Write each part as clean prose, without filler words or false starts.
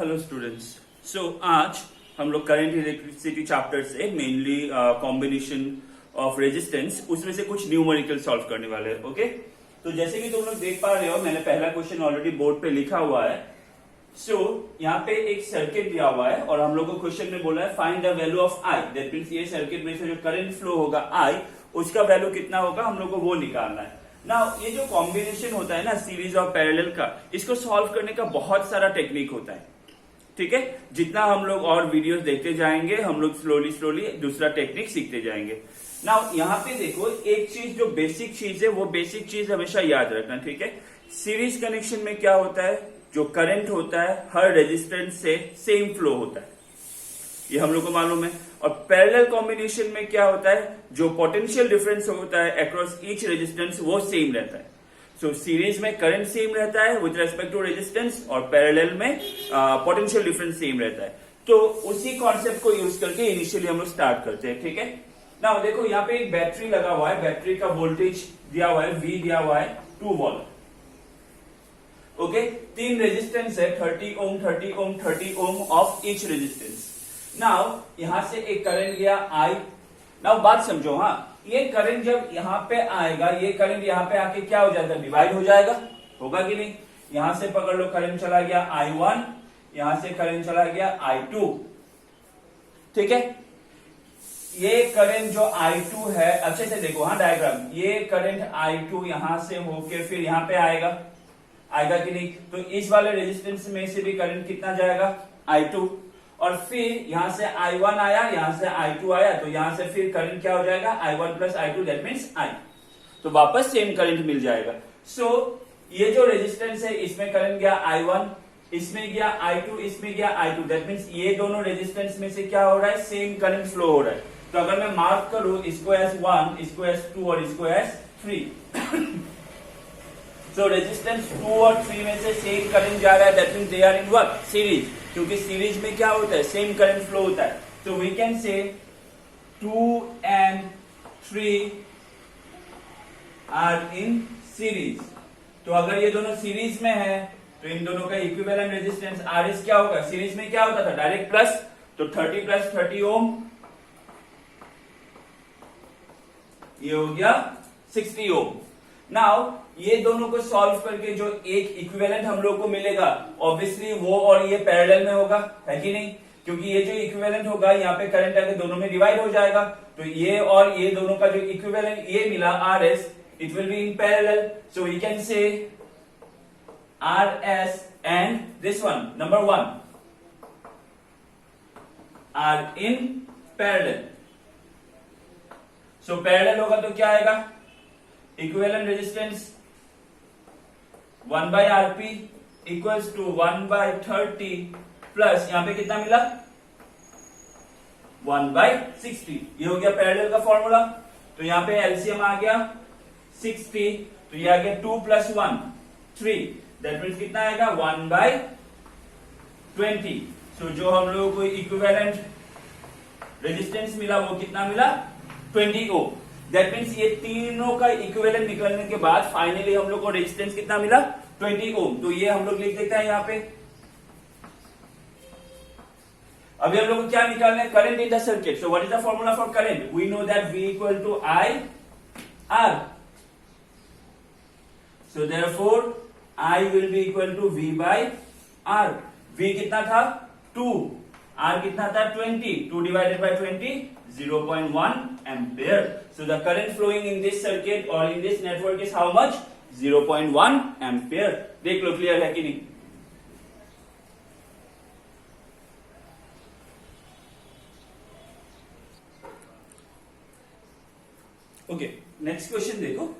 Hello students. आज हम लोग करंट इलेक्ट्रिसिटी चैप्टर से मेनली कॉम्बिनेशन ऑफ रेजिस्टेंस उसमें से कुछ न्यूमेरिकल सॉल्व करने वाले हैं। ओके, तो जैसे कि तुम लोग देख पा रहे हो, मैंने पहला क्वेश्चन ऑलरेडी बोर्ड पे लिखा हुआ है। यहाँ पे एक सर्किट दिया हुआ है और हम लोग को क्वेश्चन में बोला है find the value of I. That means ये सर्किट में से जो करंट फ्लो होगा आई, उसका वैल्यू कितना होगा हम लोग को वो निकालना है ना। ये जो कॉम्बिनेशन होता है ना सीरीज और पैरेलल का, इसको सॉल्व करने का बहुत सारा टेक्निक होता है। ठीक है, जितना हम लोग और वीडियोस देखते जाएंगे हम लोग स्लोली दूसरा टेक्निक सीखते जाएंगे ना। यहाँ पे देखो, एक चीज जो बेसिक चीज है वो बेसिक चीज हमेशा याद रखना। ठीक है, सीरीज कनेक्शन में क्या होता है, जो करंट होता है हर रेजिस्टेंस से सेम फ्लो होता है, ये हम लोग को मालूम है। और पैरेलल कॉम्बिनेशन में क्या होता है, जो पोटेंशियल डिफरेंस होता है अक्रॉस ईच रेजिस्टेंस वो सेम रहता है। सो सीरीज में करंट सेम रहता है विद रेस्पेक्ट टू रेजिस्टेंस और पैरेलल में पोटेंशियल डिफरेंस सेम रहता है। तो उसी कॉन्सेप्ट को यूज करके इनिशियली हम लोग स्टार्ट करते हैं। ठीक है ना, देखो यहाँ पे एक बैटरी लगा हुआ है, बैटरी का वोल्टेज दिया हुआ है, V दिया हुआ है 2 वोल्ट। ओके, 3 रेजिस्टेंस है, 30 ओम 30 ओम 30 ओम ऑफ ईच रेजिस्टेंस। नाउ यहां से एक करंट गया I। नाउ बात समझो, हाँ, ये करंट जब यहाँ पे आएगा, ये करंट यहाँ पे आके क्या हो जाएगा, डिवाइड हो जाएगा, होगा कि नहीं। यहां से पकड़ लो, करंट चला गया I1, यहां से करंट चला गया I2। ठीक है, ये करंट जो I2 है, अच्छे से देखो हाँ डायग्राम, ये करंट I2 यहां से होके फिर यहां पे आएगा कि नहीं। तो इस वाले रेजिस्टेंस में से भी करंट कितना जाएगा, I2। और फिर यहां से I1 आया, यहां से I2 आया, तो यहां से फिर करंट क्या हो जाएगा, I1 plus I2, that means I। तो वापस सेम करंट मिल जाएगा। ये जो रेजिस्टेंस है इसमें करंट गया I1, इसमें गया I2, इसमें गया I2, दैट मीन्स ये दोनों रेजिस्टेंस में से क्या हो रहा है, सेम करंट फ्लो हो रहा है। तो अगर मैं मार्क करूं इसको एज 1, इसको एज 2 और इसको एज 3 तो रेजिस्टेंस 2 और 3 में से सेम करंट जा रहा है, that means they are in what, series. क्योंकि सीरीज में क्या होता है, सेम करंट फ्लो होता है। तो वी कैन से 2 and 3 आर इन सीरीज। तो अगर ये दोनों सीरीज में है तो इन दोनों का इक्विवेलेंट रेजिस्टेंस RS क्या होगा, सीरीज में क्या होता था डायरेक्ट प्लस, तो 30 प्लस 30 ओम, ये हो गया 60 ओम। नाउ ये दोनों को सॉल्व करके जो एक इक्विवेलेंट हम लोग को मिलेगा, ऑब्वियसली वो और ये पैरेलल में होगा, है कि नहीं। क्योंकि ये जो इक्विवेलेंट होगा यहाँ पे करंट आके दोनों में डिवाइड हो जाएगा। तो ये और ये दोनों का जो इक्विवेलेंट ये मिला RS, it will be in parallel. So we can say RS and this one, number 1 are in parallel. So parallel होगा तो क्या आएगा, equivalent resistance 1/Rp equals to 1/30 plus यहां पे कितना मिला 1/60। ये हो गया पैरेलल का फॉर्मूला। तो यहां पे एलसीएम आ गया 60, तो ये आ गया 2 + 1 3, दैट मीन्स कितना आएगा 1/20। सो जो हम लोगों को इक्विवेलेंट रेजिस्टेंस मिला वो कितना मिला 20 ओम। दैट मीन्स ये तीनों का इक्विवेलेंट निकलने के बाद फाइनली हम लोग को रेजिस्टेंस कितना मिला 20 ओम। तो ये हम लोग लिख देते हैं यहाँ पे। अभी हम लोग को क्या निकालना है, current in the circuit. So what is the formula for current, we know that V equal to I R। So therefore I will be equal to V/R। V कितना था 2, R कितना था 20, 2 divided by 20 0.1 ampere. So the current flowing in this circuit or in this network is how much, 0.1 ampere. देख लो clear है कि नहीं। Okay, next question देखो,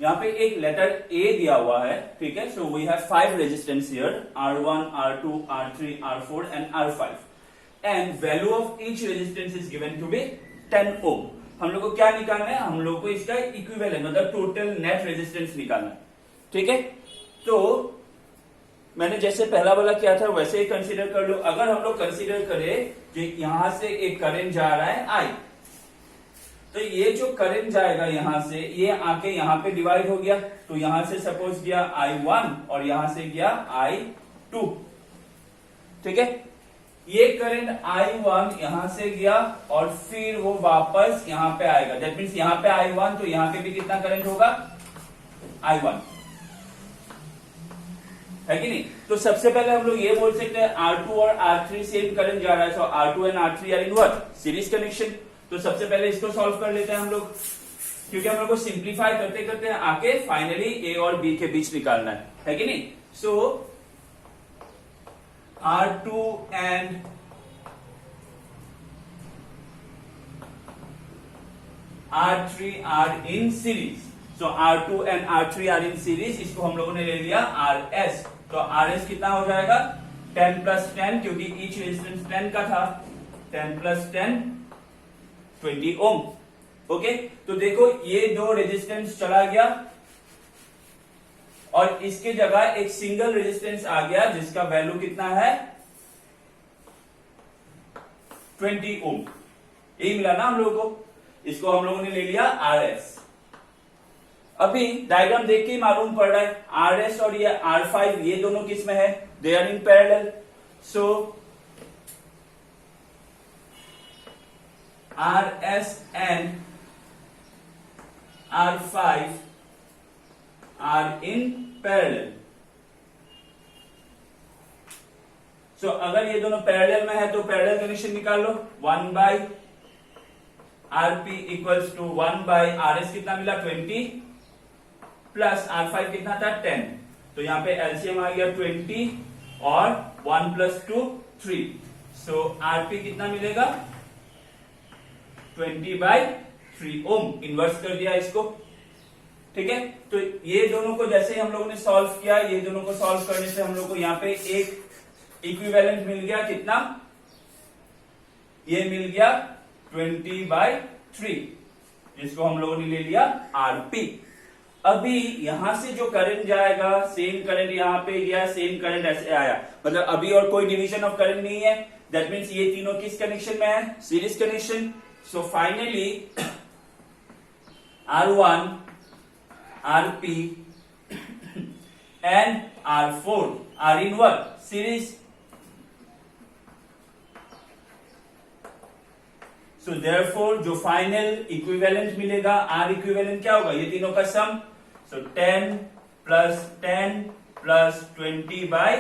यहाँ पे एक लेटर A दिया हुआ है। ठीक है, so we have 5 resistance here, R1, R2, R3, R4 and R5 and value of each resistance is given to be 10 ohm. हम लोग को क्या निकालना है, हम लोग को इसका इक्विवेलेंट मतलब टोटल नेट रेजिस्टेंस निकालना है। ठीक है, तो मैंने जैसे पहला वाला किया था वैसे ही कंसीडर कर लो। अगर हम लोग कंसीडर करें कि यहां से एक करंट जा रहा है I, तो ये जो करंट जाएगा यहां से, ये आके यहां पे डिवाइड हो गया, तो यहां से सपोज गया I1 और यहां से गया I2। ठीक है। ये करंट I1 यहां से गया और फिर वो वापस यहां पे आएगा, दैट मीन्स यहां पे I1 तो यहां पे भी कितना करंट होगा I1, है कि नहीं। तो सबसे पहले हम लोग ये बोल सकते हैं R2 और R3 सेम करंट जा रहा है, so R2 and R3 are in what series connection. तो सबसे पहले इसको सॉल्व कर लेते हैं हम लोग, क्योंकि हम लोग को सिंप्लीफाई करते करते आके फाइनली ए और बी के बीच निकालना है कि नहीं। सो R2 and R3 are in series. So R2 and R3 are in series. इसको हम लोगों ने ले लिया RS. तो RS कितना हो जाएगा 10 plus 10, क्योंकि each रेजिस्टेंस 10 का था, 10 plus 10 20 ओम। ओके, तो देखो ये दो रेजिस्टेंस चला गया और इसके जगह एक सिंगल रेजिस्टेंस आ गया जिसका वैल्यू कितना है 20 ओम। यही मिला ना हम लोगों को, इसको हम लोगों ने ले लिया RS। अभी डायग्राम देख के ही मालूम पड़ रहा है RS और ये R5 ये दोनों किस में है, they are in parallel. So RS and R5 are in parallel. So अगर ये दोनों पैरेलल में है तो पैरेलल कनेक्शन निकाल लो, 1 by RP equals to 1 by RS कितना मिला 20 प्लस R5 कितना था 10। तो यहां पे एलसीएम आ गया 20 और 1 प्लस 2 3। सो RP कितना मिलेगा 20 बाई 3 ओम। इन्वर्स कर दिया इसको, ठीक है। तो ये दोनों को जैसे ही हम लोगों ने सॉल्व किया, ये दोनों को सॉल्व करने से हम लोग को यहाँ पे एक इक्विवेलेंट मिल गया, कितना ये मिल गया 20 बाई 3, जिसको हम लोगों ने ले लिया RP। अभी यहां से जो करंट जाएगा सेम करंट यहां पे गया, सेम करंट ऐसे आया, मतलब अभी और कोई डिवीजन ऑफ करंट नहीं है, दैट मीन्स ये तीनों किस कनेक्शन में है, series connection. So finally R1 RP and R4 are in what series. So therefore जो फाइनल इक्विवेलेंट मिलेगा R इक्विवेलेंट क्या होगा, ये तीनों का सम। So 10 plus 10 plus 20 by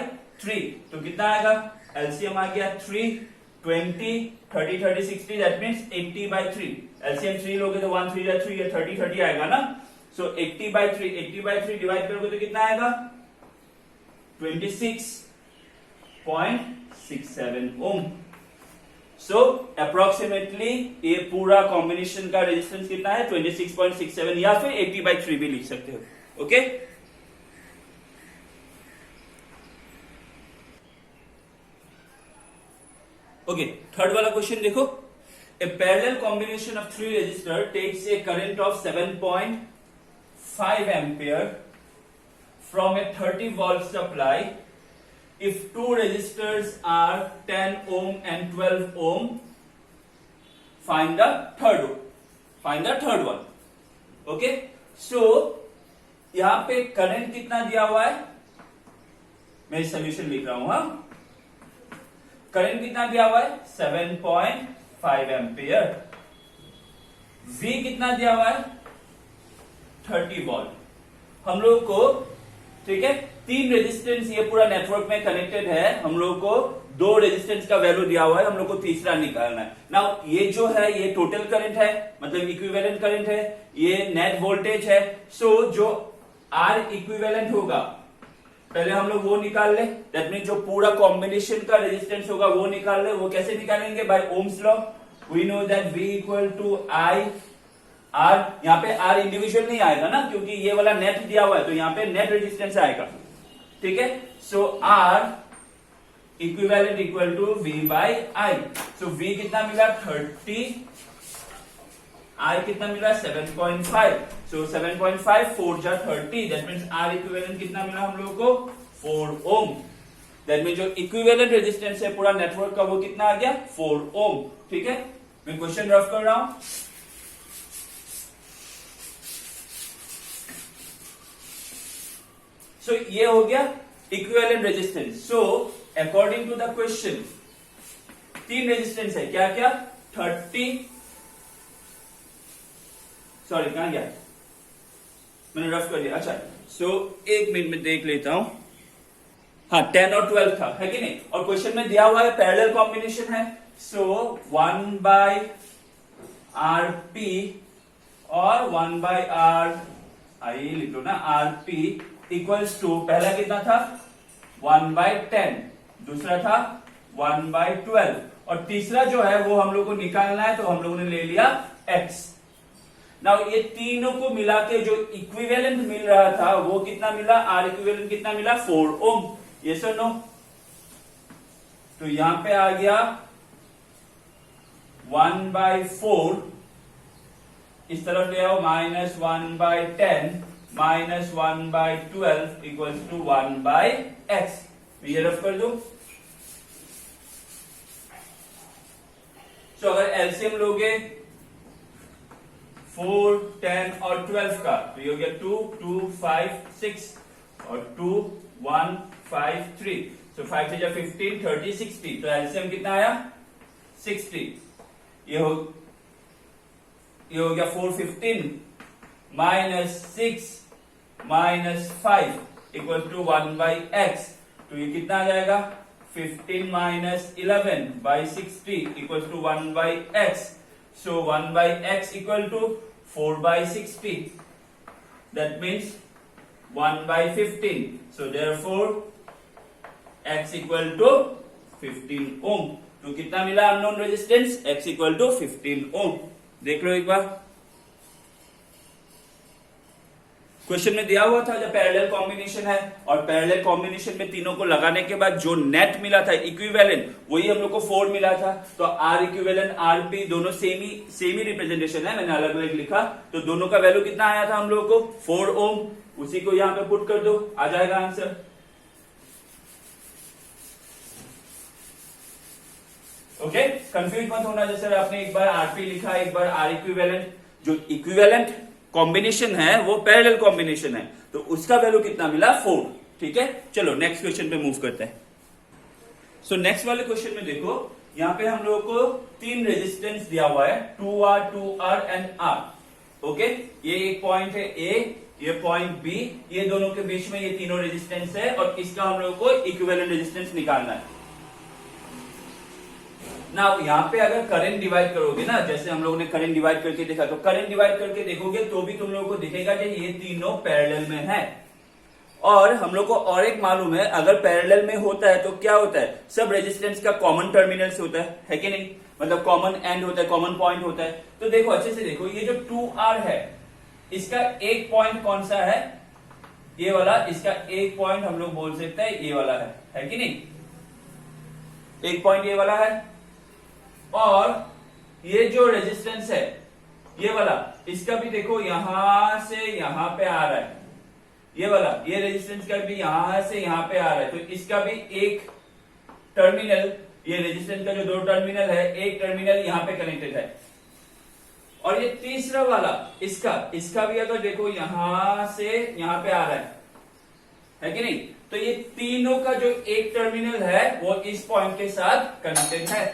3, तो कितना आएगा, एलसीएम आ गया 3, 20, 30, 30, 60, दैट मीन्स 80 by 3। एलसीएम 3 लोगे तो 1 3 3, ये 30 30 आएगा ना। सो 80 by 3, 80 by 3 डिवाइड करोगे तो कितना आएगा 26.67 ओम। सो अप्रोक्सीमेटली ये पूरा कॉम्बिनेशन का रेजिस्टेंस कितना है 26.67, या फिर 80 by 3 भी लिख सकते हो। ओके, ओके, थर्ड वाला क्वेश्चन देखो। A parallel combination of 3 resistor takes a current of 7.5 ampere from a 30 volt supply if 2 resistors are 10 ohm and 12 ohm, find the third one। okay, so यहां पे current कितना दिया हुआ है, मैं solution लिख रहा हूं। हाँ, करंट कितना दिया हुआ है 7.5 एम्पियर, V कितना दिया हुआ है 30 वोल्ट। हम लोग को, ठीक है, 3 रेजिस्टेंस ये पूरा नेटवर्क में कनेक्टेड है, हम लोग को 2 रेजिस्टेंस का वैल्यू दिया हुआ है, हम लोग को तीसरा निकालना है। नाउ ये जो है ये टोटल करंट है, मतलब इक्विवेलेंट करंट है, ये नेट वोल्टेज है। सो जो R इक्विवेलेंट होगा पहले हम लोग वो निकाल ले, दैट मीन जो पूरा कॉम्बिनेशन का रेजिस्टेंस होगा वो निकाल ले। वो कैसे निकालेंगे, by Ohm's law. We know that V equal to I R, यहाँ पे R इंडिविजुअल नहीं आएगा ना, क्योंकि ये वाला नेट दिया हुआ है, तो यहाँ पे नेट रेजिस्टेंस आएगा, ठीक है। So R equivalent equal to V by I। So V कितना मिला 30, I कितना मिला 7.5। सो 7.5 4 जा 30, दैट मीन्स R इक्विवेलेंट कितना मिला हम लोगों को 4 ओम। दैट मीन्स जो इक्विवेलेंट रेजिस्टेंस है पूरा नेटवर्क का वो कितना आ गया 4 ओम, ठीक है। मैं क्वेश्चन रफ कर रहा हूं। सो ये हो गया equivalent resistance. So according to the question 3 resistance है, क्या क्या 30, सॉरी कहां गया, मैंने रफ कर दिया। अच्छा सो 1 मिनट में देख लेता हूं। हाँ 10 और 12 था, है कि नहीं, और क्वेश्चन में दिया हुआ है पैरेलल कॉम्बिनेशन है, सो 1 बाय आर पी और 1 बाय आर, आइए लिख लो ना, आर पी इक्वल्स टू, पहला कितना था 1 बाय 10, दूसरा था 1 बाय 12, और तीसरा जो है वो हम लोग को निकालना है, तो हम लोगों ने ले लिया x। नाउ ये तीनों को मिला के जो इक्विवेलेंट मिल रहा था वो कितना मिला, आर इक्विवेलेंट कितना मिला 4 ओम, यस और नो। तो यहां पे आ गया 1 बाय 4, इस तरफ ले आओ minus 1 by 10 minus 1 by 12 equals to 1 by x। ये रफ कर दो। तो अगर एलसीएम लोगे 4, 10 और 12 का, तो ये हो गया 2, 2, 5, 6 और 2, 1, 5, 3, तो 5 से 15, 30, 60, तो एलसीएम कितना आया 60। ये हो गया 415 minus 6 minus 5 equal to 1 by एक्स, तो ये कितना आ जाएगा 15 minus 11 by 60 equal to 1 by एक्स। So 1 by x equal to 4 by 60. That means 1 by 15. So therefore x equal to 15 ohm. तो कितना मिला unknown resistance, x equal to 15 ohm। देख लो एक बार, क्वेश्चन में दिया हुआ था जब पैरेलल कॉम्बिनेशन है, और पैरेलल कॉम्बिनेशन में तीनों को लगाने के बाद जो नेट मिला था इक्विवेलेंट, वही हम लोग को 4 मिला था। तो आर इक्विवेलेंट आर पी दोनों सेम ही रिप्रेजेंटेशन है, मैंने अलग अलग लिखा, तो दोनों का वैल्यू कितना आया था हम लोग को 4 ओम। उसी को यहां पे पुट कर दो, आ जाएगा आंसर। ओके, कंफ्यूज मत होना, जैसे आपने एक बार आरपी लिखा, एक बार आर इक्विवेलेंट। जो इक्विवेलेंट कॉम्बिनेशन है वो पैरेलल कॉम्बिनेशन है, तो उसका वैल्यू कितना मिला 4। ठीक है, चलो नेक्स्ट क्वेश्चन पे मूव करते हैं। सो नेक्स्ट वाले क्वेश्चन में देखो, यहां पे हम लोगों को 3 रेजिस्टेंस दिया हुआ है, 2R 2R and R। Okay, ये एक पॉइंट है A, ये पॉइंट B, ये दोनों के बीच में ये तीनों रेजिस्टेंस है, और इसका हम लोगों को इक्विवेलेंट रेजिस्टेंस निकालना है। ना यहाँ पे अगर करंट डिवाइड करोगे ना, जैसे हम लोगों ने करंट डिवाइड करके देखा, तो करंट डिवाइड करके देखोगे तो भी तुम लोगों को दिखेगा कि ये तीनों पैरेलल में है। और हम लोग को और एक मालूम है, अगर पैरेलल में होता है तो क्या होता है, सब रेजिस्टेंस का कॉमन टर्मिनल्स होता है कि नहीं, मतलब कॉमन एंड होता है, कॉमन पॉइंट होता है। तो देखो अच्छे से देखो, ये जो 2R है इसका एक पॉइंट कौन सा है, ये वाला, इसका एक पॉइंट हम लोग बोल सकते हैं ये वाला है कि नहीं, एक पॉइंट ये वाला है। और ये जो रेजिस्टेंस है ये वाला, इसका भी देखो यहां से यहां पे आ रहा है, ये वाला, ये रेजिस्टेंस का भी यहां से यहां पे आ रहा है, तो इसका भी एक टर्मिनल, ये रेजिस्टेंस का जो 2 टर्मिनल है, एक टर्मिनल यहां पे कनेक्टेड है। और ये तीसरा वाला इसका भी अगर देखो यहां से यहां पे आ रहा है कि नहीं, तो ये तीनों का जो एक टर्मिनल है वो इस पॉइंट के साथ कनेक्टेड है।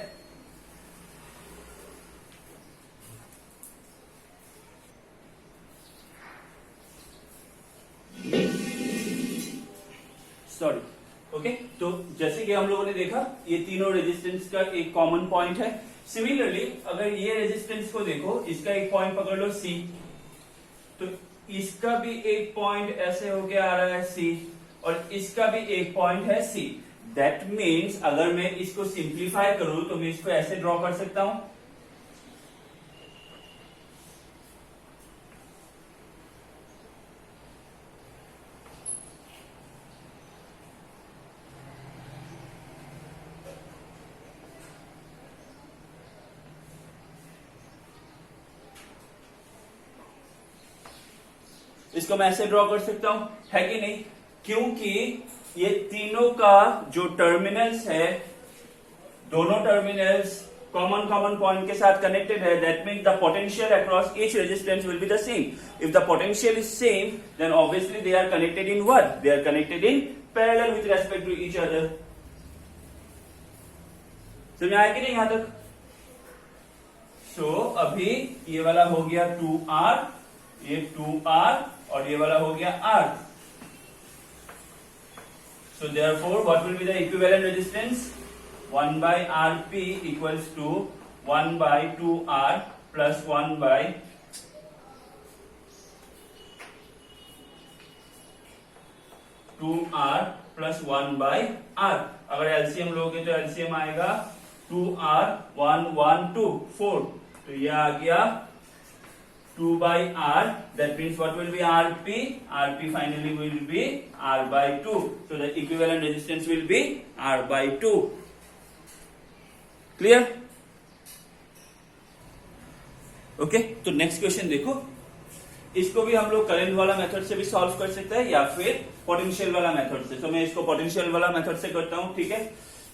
सॉरी, ओके, तो जैसे कि हम लोगों ने देखा ये तीनों रेजिस्टेंस का एक कॉमन पॉइंट है। सिमिलरली अगर ये रेजिस्टेंस को देखो, इसका एक पॉइंट पकड़ लो C, तो इसका भी एक पॉइंट ऐसे होके आ रहा है C, और इसका भी एक पॉइंट है C। दैट मीन्स अगर मैं इसको सिंप्लीफाई करूं तो मैं इसको ऐसे ड्रॉ कर सकता हूं, इसको मैं ऐसे ड्रॉ कर सकता हूं, है कि नहीं, क्योंकि ये तीनों का जो टर्मिनल्स है, दोनों टर्मिनल्स कॉमन पॉइंट के साथ कनेक्टेड है। That means the potential across each resistance will be the same. If the potential is same then obviously they are connected in what, they are connected in parallel with respect to each other. समझ आया कि नहीं यहां तक? सो अभी ये वाला हो गया 2R, ये 2R और ये वाला हो गया R. So therefore what will be the equivalent resistance? 1 by Rp equals to 1 by 2R plus 1 by 2R plus 1 by R. अगर एलसीएम लोगे तो एलसीएम आएगा 2R 1 1 2 4. तो ये आ गया 2 by R. That means what will be Rp? Rp finally will be R by 2. So the equivalent resistance will be R by 2. Clear? Okay तो next question देखो. इसको भी हम लोग करंट वाला मेथड से भी सॉल्व कर सकते हैं या फिर पोटेंशियल वाला मेथड से. तो मैं इसको पोटेंशियल वाला मेथड से करता हूं. ठीक है.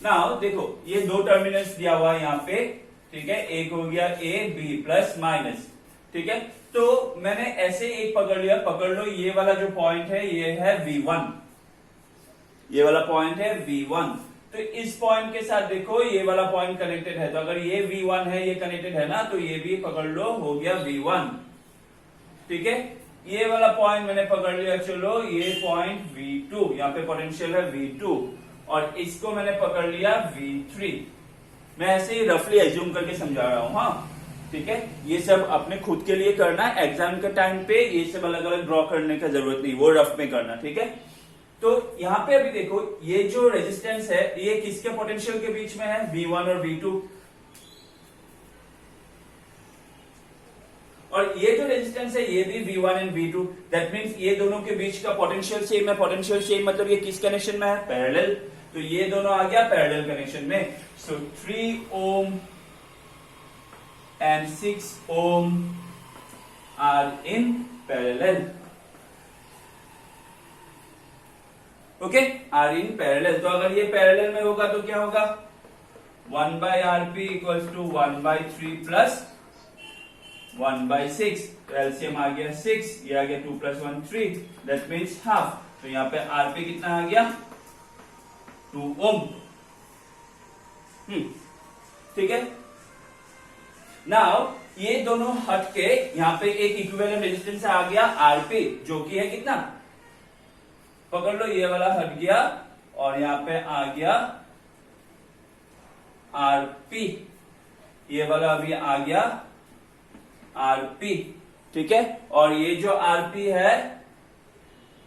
नाउ देखो ये दो टर्मिनल्स दिया हुआ है यहाँ पे. ठीक है. एक हो गया ए बी प्लस माइनस. ठीक है. तो मैंने ऐसे एक पकड़ लिया. पकड़ लो ये वाला जो पॉइंट है ये है V1. ये वाला पॉइंट है V1. तो इस पॉइंट के साथ देखो ये वाला पॉइंट कनेक्टेड है. तो अगर ये V1 है ये कनेक्टेड है ना तो ये भी पकड़ लो हो गया V1. ठीक है. ये वाला पॉइंट मैंने पकड़ लिया. चलो ये पॉइंट V2. यहाँ पे पोटेंशियल है V2 और इसको मैंने पकड़ लिया V3. मैं ऐसे ही रफली एज्यूम करके समझा रहा हूं. हाँ ठीक है. ये सब अपने खुद के लिए करना है. एग्जाम के टाइम पे ये सब अलग अलग ड्रॉ करने का जरूरत नहीं. वो रफ में करना. ठीक है. तो यहाँ पे अभी देखो ये जो रेजिस्टेंस है ये किसके पोटेंशियल के बीच में है? V1 और V2. और ये जो रेजिस्टेंस है ये भी V1 and V2. That means ये दोनों के बीच का पोटेंशियल सेम है. पोटेंशियल सेम मतलब ये किस कनेक्शन में है? पैरेलल. तो ये दोनों आ गया पैरेलल कनेक्शन में. So 3 ohm and 6 ohm are in parallel. Okay. Are in parallel. तो अगर ये पैरेलल में होगा तो क्या होगा? 1 by Rp equals to 1 by 3 plus 1 by 6. तो एलसीएम आ गया 6. ये आ गया 2 plus 1 3. That means half. तो यहाँ पे Rp कितना आ गया? 2 ओम. ठीक है. नाउ ये दोनों हट के यहाँ पे एक इक्विवेलेंट रेजिस्टेंस आ गया Rp जो कि है कितना? पकड़ लो ये वाला हट गया और यहाँ पे आ गया Rp. ये वाला अभी आ गया Rp. ठीक है. और ये जो Rp है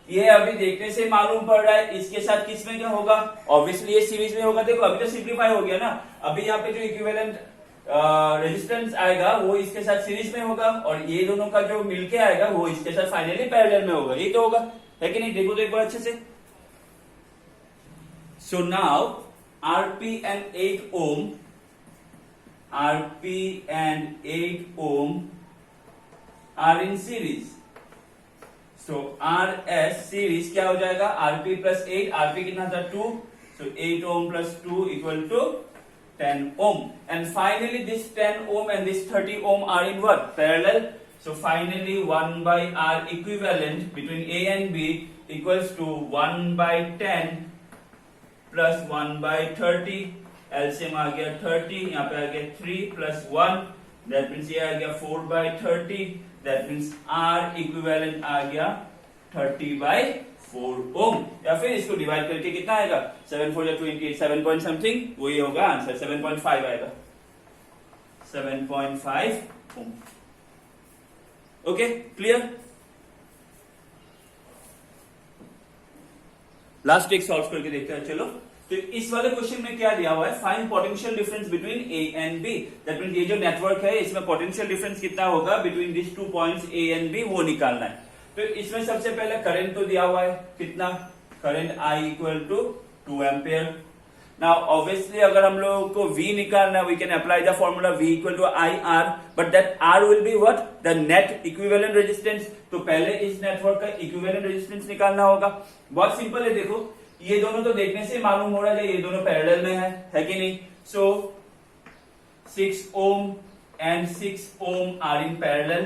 ये अभी देखने से मालूम पड़ रहा है इसके साथ किस में क्या होगा? ऑब्वियसली ये सीरीज में होगा. देखो अभी तो सिंप्लीफाई हो गया ना. अभी यहाँ पे जो इक्विवेलेंट रेजिस्टेंस आएगा वो इसके साथ सीरीज में होगा और ये दोनों का जो मिलके आएगा वो इसके साथ फाइनली पैरेलल में होगा. ये तो होगा है कि नहीं? देखो तो एक बार अच्छे से. So now Rp and 8 ohm, Rp and 8 ohm are in series. So RS series क्या हो जाएगा? Rp plus 8. Rp कितना था? 2. So 8 ohm plus 2 equal to 10 ohm. And finally this 10 ohm and this 30 ohm are in what? Parallel. So finally 1 by R equivalent between A and B equals to 1 by 10 plus 1 by 30. LCM आ गया 30. यहाँ पे आ गया 3 plus 1. That means ये आ गया 4 by 30. That means R equivalent आ गया 30 by 4 ohm. या फिर इसको डिवाइड करके कितना आएगा? 7 4 28 7 point something. वही होगा आंसर. 7.5 आएगा. 7.5 ohm. ओके. क्लियर. लास्ट एक सॉल्व करके देखते हैं. चलो. तो इस वाले क्वेश्चन में क्या दिया हुआ है? Find potential difference between A and B. That means ये जो नेटवर्क है इसमें पोटेंशियल डिफरेंस कितना होगा between this 2 points A and B वो निकालना है. तो इसमें सबसे पहले करंट तो दिया हुआ है. कितना? Current I equal to 2 ampere. Now obviously अगर हम लोगों को V निकालना we can apply the formula V equal to IR. But that R will be what? The net equivalent resistance. तो पहले इस नेटवर्क का इक्विवेलेंट रेजिस्टेंस निकालना होगा. बहुत सिंपल है. देखो ये दोनों तो देखने से मालूम हो रहा है ये दोनों पैरेलल में है कि नहीं? So 6 ohm and 6 ohm are in parallel.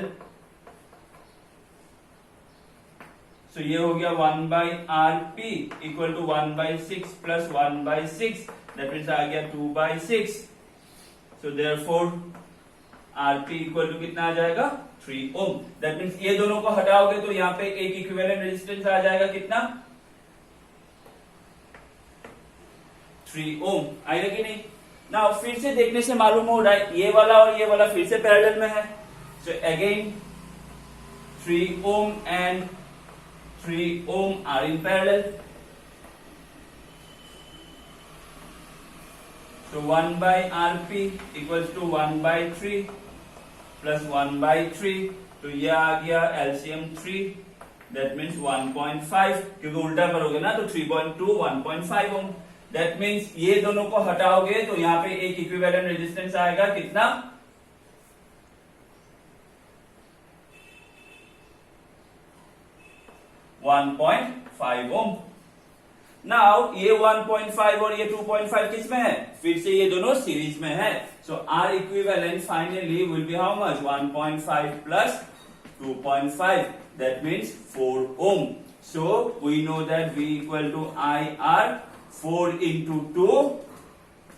So ये हो गया 1 by Rp equal to 1 by 6 plus 1 by 6. That means आ गया 2 by 6. So therefore RP equal to कितना आ जाएगा 3 ओम। दैट मीन्स ये दोनों को हटाओगे तो यहाँ पे एक इक्विवेलेंट रेजिस्टेंस आ जाएगा कितना 3 ओम आएगा कि नहीं। ना फिर से देखने से मालूम हो रहा है ये वाला और ये वाला फिर से पैरेलल में है। So again 3 ohm and 3 ohm are in parallel. So 1 by Rp equals to 1 by 3 plus 1 by 3. तो ये आ गया LCM 3. That means 1.5 क्योंकि उल्टा करोगे ना तो 3.2 1.5 ohm. That means ये दोनों को हटाओगे तो यहाँ पे एक इक्विवेलेंट रेजिस्टेंस आएगा कितना 1.5 ओम। नाउ ये 1.5 और ये 2.5 किस में है फिर से ये दोनों सीरीज में है। So R equivalent finally will be how much 1.5 plus 2.5 that means 4 ohm. So we know that V equal to IR 4 into 2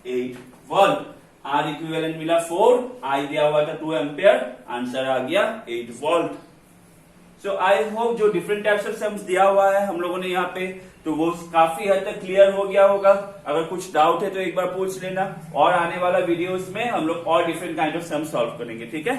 8 volt. R equivalent मिला 4, I दिया हुआ था 2 एम्पियर, आंसर आ गया 8 वोल्ट। सो आई होप जो different types of sums दिया हुआ है हम लोगों ने यहाँ पे तो वो काफी हद तक क्लियर हो गया होगा। अगर कुछ डाउट है तो एक बार पूछ लेना और आने वाला वीडियोस में हम लोग और different kind of sums solve करेंगे। ठीक है।